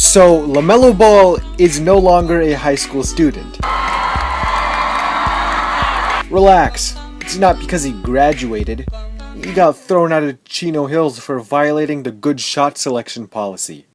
So, LaMelo Ball is no longer a high school student. Relax, it's not because he graduated. He got thrown out of Chino Hills for violating the good shot selection policy.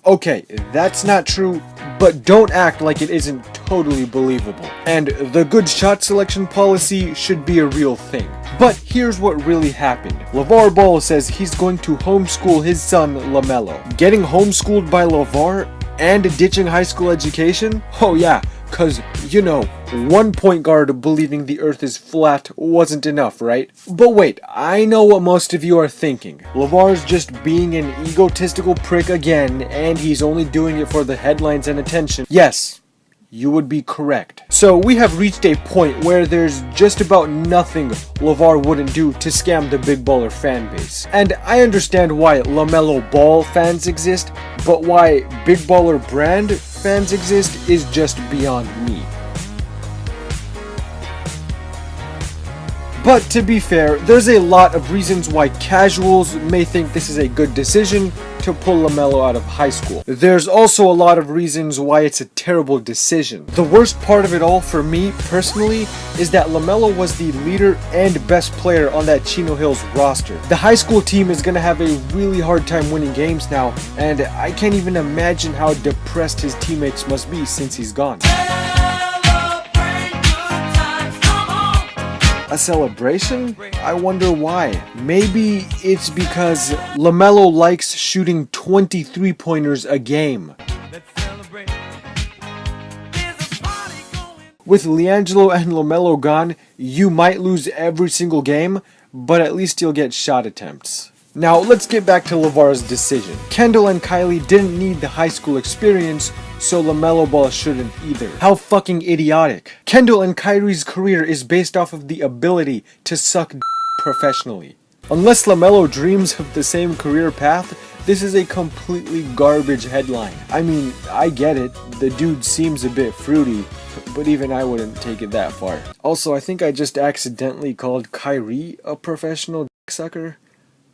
Okay, that's not true, but don't act like it isn't totally believable. And the good shot selection policy should be a real thing. But here's what really happened. Lavar Ball says he's going to homeschool his son LaMelo. Getting homeschooled by Lavar and ditching high school education? Oh yeah, cause, you know, one point guard believing the earth is flat wasn't enough, right? But wait, I know what most of you are thinking. Lavar's just being an egotistical prick again, and he's only doing it for the headlines and attention. Yes, you would be correct. So we have reached a point where there's just about nothing Lavar wouldn't do to scam the big baller fan base. And I understand why LaMelo Ball fans exist, but why big baller brand fans exist is just beyond me. But to be fair, there's a lot of reasons why casuals may think this is a good decision to pull LaMelo out of high school. There's also a lot of reasons why it's a terrible decision. The worst part of it all for me, personally, is that LaMelo was the leader and best player on that Chino Hills roster. The high school team is gonna have a really hard time winning games now, and I can't even imagine how depressed his teammates must be since he's gone. A celebration? I wonder why. Maybe it's because LaMelo likes shooting 23-pointers a game. With LiAngelo and LaMelo gone, you might lose every single game, but at least you'll get shot attempts. Now let's get back to Lavar's decision. Kendall and Kylie didn't need the high school experience, so LaMelo Ball shouldn't either. How fucking idiotic. Kendall and Kyrie's career is based off of the ability to suck professionally. Unless LaMelo dreams of the same career path, this is a completely garbage headline. I mean, I get it, the dude seems a bit fruity, but even I wouldn't take it that far. Also, I think I just accidentally called Kyrie a professional sucker.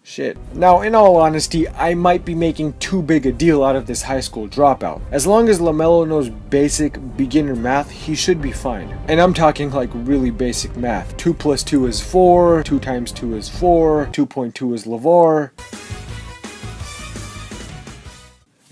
Shit. Now, in all honesty, I might be making too big a deal out of this high school dropout. As long as LaMelo knows basic beginner math, he should be fine. And I'm talking like really basic math. 2 + 2 is 4, 2 × 2 is 4, 2.2 is Lavar.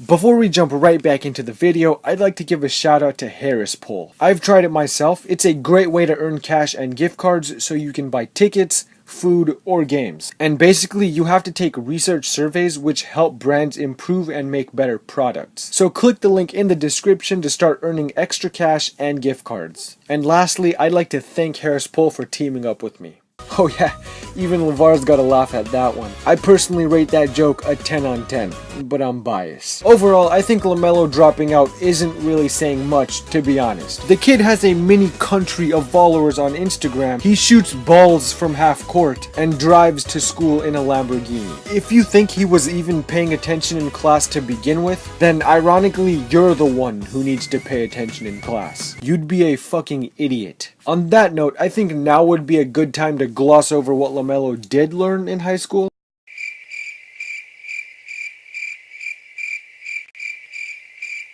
Before we jump right back into the video, I'd like to give a shout out to Harris Poll. I've tried it myself. It's a great way to earn cash and gift cards so you can buy tickets, food, or games. And basically you have to take research surveys which help brands improve and make better products. So click the link in the description to start earning extra cash and gift cards. And lastly, I'd like to thank Harris Poll for teaming up with me. Oh yeah, even Lavar's got a laugh at that one. I personally rate that joke a 10 on 10, but I'm biased. Overall, I think LaMelo dropping out isn't really saying much, to be honest. The kid has a mini country of followers on Instagram. He shoots balls from half court and drives to school in a Lamborghini. If you think he was even paying attention in class to begin with, then ironically you're the one who needs to pay attention in class. You'd be a fucking idiot. On that note, I think now would be a good time to gloss over what LaMelo did learn in high school.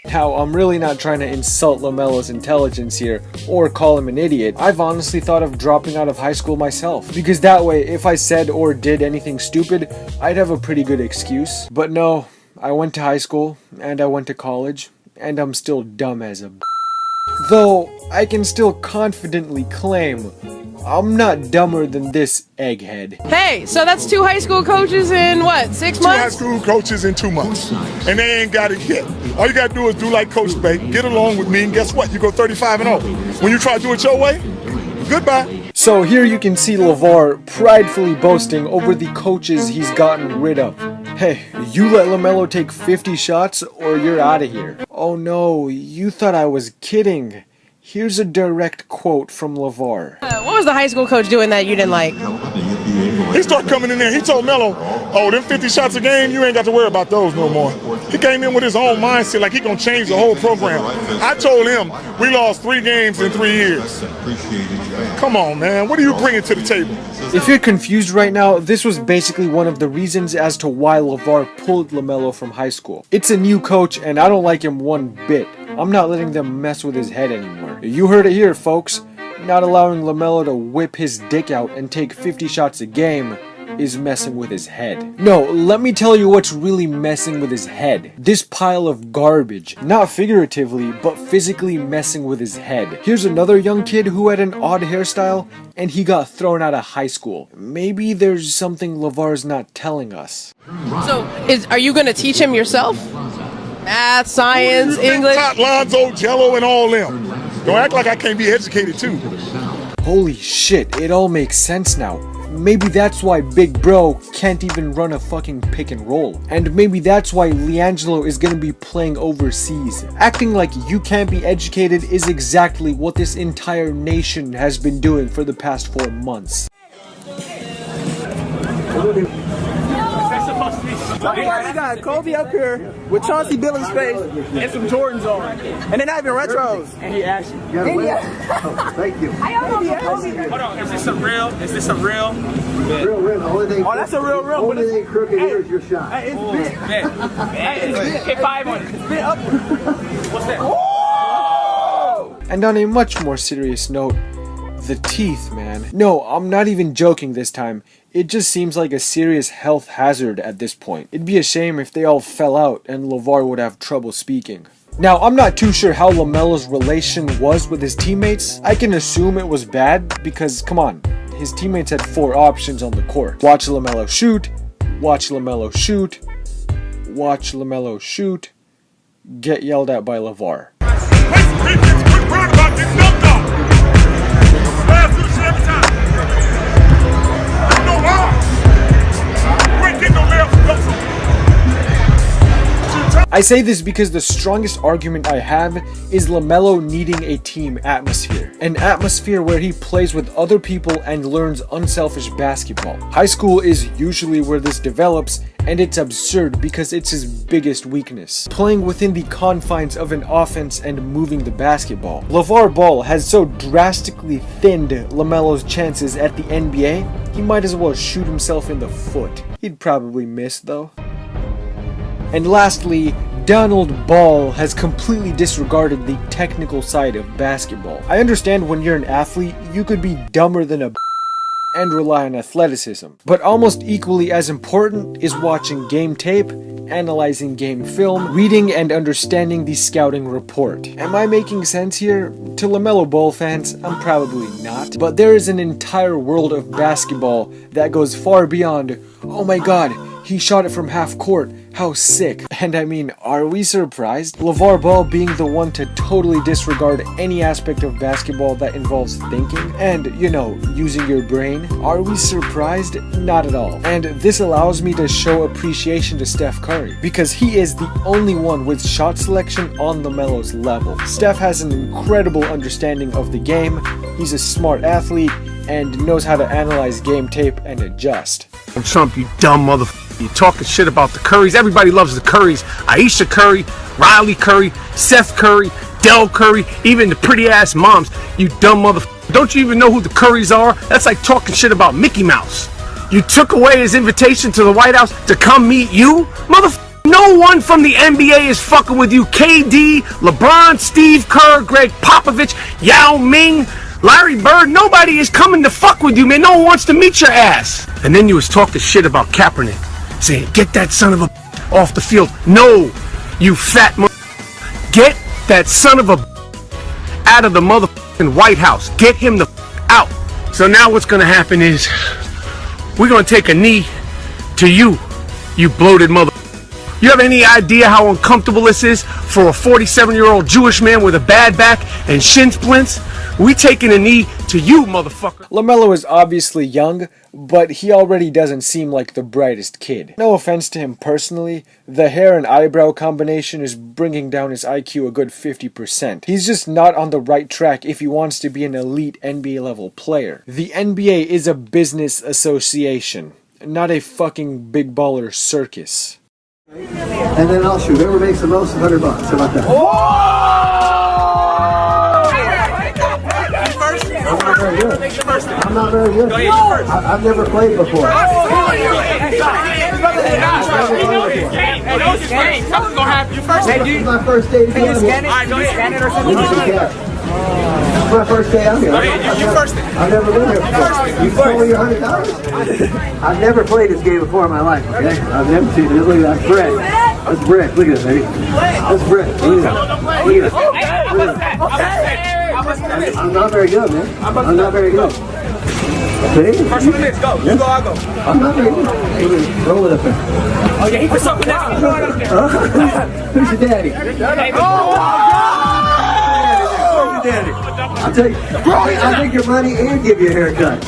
Now, I'm really not trying to insult LaMelo's intelligence here, or call him an idiot. I've honestly thought of dropping out of high school myself, because that way, if I said or did anything stupid, I'd have a pretty good excuse. But no, I went to high school, and I went to college, and I'm still dumb as a Though, I can still confidently claim I'm not dumber than this egghead. Hey, so that's 2 high school coaches in what, 6 months? 2 high school coaches in 2 months. And they ain't got it yet. All you gotta do is do like Coach Bay, get along with me, and guess what? You go 35-0. When you try to do it your way, goodbye. So here you can see Lavar pridefully boasting over the coaches he's gotten rid of. Hey, you let LaMelo take 50 shots or you're out of here. Oh no, you thought I was kidding. Here's a direct quote from Lavar. What was the high school coach doing that you didn't like? He started coming in there. He told Melo, oh, them 50 shots a game, you ain't got to worry about those no more. He came in with his own mindset like he going to change the whole program. I told him we lost 3 games in 3 years. Come on, man. What are you bringing to the table? If you're confused right now, this was basically one of the reasons as to why LaVar pulled LaMelo from high school. It's a new coach, and I don't like him one bit. I'm not letting them mess with his head anymore. You heard it here, folks. Not allowing LaMelo to whip his dick out and take 50 shots a game is messing with his head. No, let me tell you what's really messing with his head. This pile of garbage. Not figuratively, but physically messing with his head. Here's another young kid who had an odd hairstyle, and he got thrown out of high school. Maybe there's something LaVar's not telling us. So, are you going to teach him yourself? Math, science, English? Lonzo, Jello, and all them. Don't act like I can't be educated too. Holy shit, it all makes sense now. Maybe that's why Big Bro can't even run a fucking pick and roll. And maybe that's why LiAngelo is gonna be playing overseas. Acting like you can't be educated is exactly what this entire nation has been doing for the past 4 months. You got Kobe up here with Chauncey Billups' face and some Jordans on. And they're not even retros. And he asked you. Thank you. Hold on, is this a real? Real rim. The only thing, Oh, that's a real rim. only thing crooked here is your shot. Hey, it's big. Hey, it's big. Hit 5 on it. It's big upward. What's that? And on a much more serious note, the teeth, man. No, I'm not even joking this time. It just seems like a serious health hazard at this point. It'd be a shame if they all fell out and LaVar would have trouble speaking. Now, I'm not too sure how LaMelo's relation was with his teammates. I can assume it was bad because, come on, his teammates had 4 options on the court. Watch LaMelo shoot, watch LaMelo shoot, watch LaMelo shoot, get yelled at by LaVar. I say this because the strongest argument I have is LaMelo needing a team atmosphere. An atmosphere where he plays with other people and learns unselfish basketball. High school is usually where this develops, and it's absurd because it's his biggest weakness. Playing within the confines of an offense and moving the basketball. Lavar Ball has so drastically thinned LaMelo's chances at the NBA, he might as well shoot himself in the foot. He'd probably miss though. And lastly, Donald Ball has completely disregarded the technical side of basketball. I understand when you're an athlete, you could be dumber than a and rely on athleticism. But almost equally as important is watching game tape, analyzing game film, reading and understanding the scouting report. Am I making sense here? To LaMelo Ball fans, I'm probably not. But there is an entire world of basketball that goes far beyond, oh my god, he shot it from half court, how sick. And I mean, are we surprised? Lavar Ball being the one to totally disregard any aspect of basketball that involves thinking and, you know, using your brain. Are we surprised? Not at all. And this allows me to show appreciation to Steph Curry because he is the only one with shot selection on LaMelo's level. Steph has an incredible understanding of the game, he's a smart athlete, and knows how to analyze game tape and adjust. Trump, you dumb motherfucker. You talking shit about the Currys. Everybody loves the Currys. Aisha Curry, Riley Curry, Seth Curry, Del Curry, even the pretty ass moms. You dumb motherfucker. Don't you even know who the Currys are? That's like talking shit about Mickey Mouse. You took away his invitation to the White House to come meet you? Motherfucker. No one from the NBA is fucking with you. KD, LeBron, Steve Kerr, Greg Popovich, Yao Ming, Larry Bird, nobody is coming to fuck with you, man. No one wants to meet your ass. And then you was talking shit about Kaepernick, saying, get that son of a off the field. No, you fat get that son of a out of the motherfucking White House. Get him the out. So now what's gonna happen is we're gonna take a knee to you, you bloated mother. You have any idea how uncomfortable this is for a 47-year-old Jewish man with a bad back and shin splints? We taking a knee to you, motherfucker. LaMelo is obviously young, but he already doesn't seem like the brightest kid. No offense to him personally, the hair and eyebrow combination is bringing down his IQ a good 50%. He's just not on the right track if he wants to be an elite NBA level player. The NBA is a business association, not a fucking big baller circus. And then I'll shoot. Whoever makes the most, $100. How about that? I'm not very good. I'm not very good. I've never played before. This is my first day to be on here. This is my first day out here. I've never been here before. You told me you're $100? I've never played this game before in my life, okay? I've never seen it. Look at that. Brick. That's brick. Look at this, baby. That's brick. Look at that. Look at that. I'm not very good, man. I'm not very good. See? First 2 minutes, go. You go, I go. I'm not very good. Roll it up there. Oh, yeah, he put something down. Who's your daddy? Daddy. I'll tell you, I'll take your money and give you a haircut.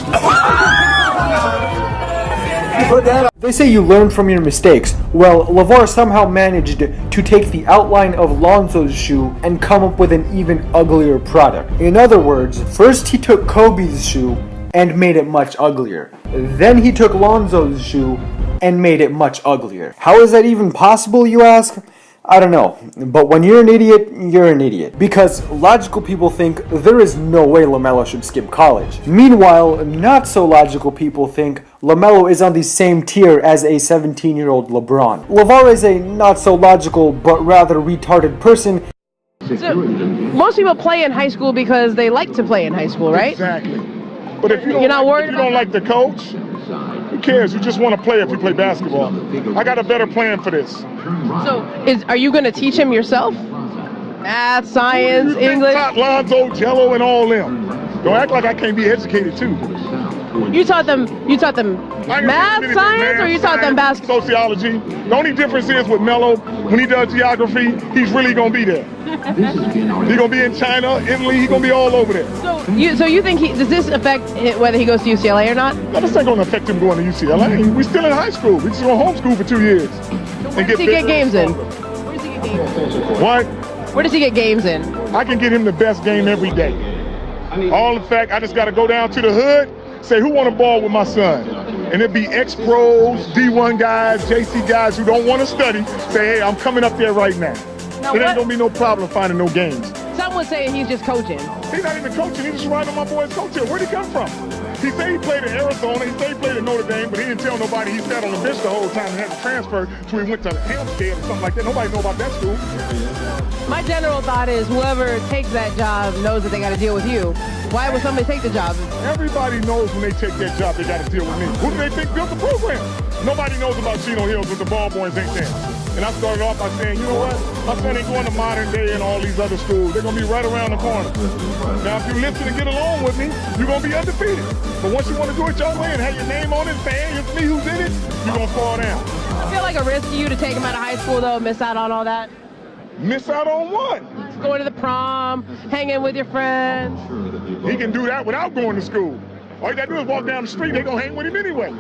Put that on. They say you learn from your mistakes. Well, Lavar somehow managed to take the outline of Lonzo's shoe and come up with an even uglier product. In other words, first he took Kobe's shoe and made it much uglier. Then he took Lonzo's shoe and made it much uglier. How is that even possible, you ask? I don't know, but when you're an idiot, you're an idiot. Because logical people think there is no way LaMelo should skip college. Meanwhile, not so logical people think LaMelo is on the same tier as a 17-year-old LeBron. Lavar is a not so logical but rather retarded person. So, most people play in high school because they like to play in high school, right? Exactly. But if you don't, You're not worried if you don't like the coach, who cares? You just want to play if you play basketball. I got a better plan for this. So, are you going to teach him yourself? Math, science, English? Lonzo, Jello, and all them. Don't act like I can't be educated too. You taught them math, science, or you taught them basketball? Sociology. The only difference is with Melo, when he does geography, he's really gonna be there. He's gonna be in China, Italy, he's gonna be all over there. So you think does this affect whether he goes to UCLA or not? Now, this ain't gonna affect him going to UCLA. We're still in high school. We're just gonna homeschool for 2 years. Where does he get games in? Where does he get games in? What? Where does he get games in? I can get him the best game every day. All the fact, I just gotta go down to the hood, say who want to ball with my son, and it'd be ex-pros, D1 guys, JC guys who don't want to study. Say, hey, I'm coming up there right now. It ain't gonna be no problem finding no games. Some would say he's just coaching. He's not even coaching. He's just riding on my boy's coattail. Where'd he come from? He said he played in Arizona. He said he played in Notre Dame, but he didn't tell nobody he sat on the bench the whole time and had to transfer, so he went to Hampstead or something like that. Nobody know about that school. My general thought is whoever takes that job knows that they got to deal with you. Why would somebody take the job? Everybody knows when they take that job, they got to deal with me. Who do they think built the program? Nobody knows about Chino Hills with the ball boys ain't there. And I started off by saying, you know what? My son ain't going to Modern Day and all these other schools. They're going to be right around the corner. Now, if you listen and get along with me, you're going to be undefeated. But once you want to do it your way and have your name on it and say, hey, it's me who's in it, you're going to fall down. I feel like a risk to you to take him out of high school, though, miss out on all that. Miss out on what? Going to the prom, hanging with your friends. He can do that without going to school. All you got to do is walk down the street. They're going to hang with him anyway.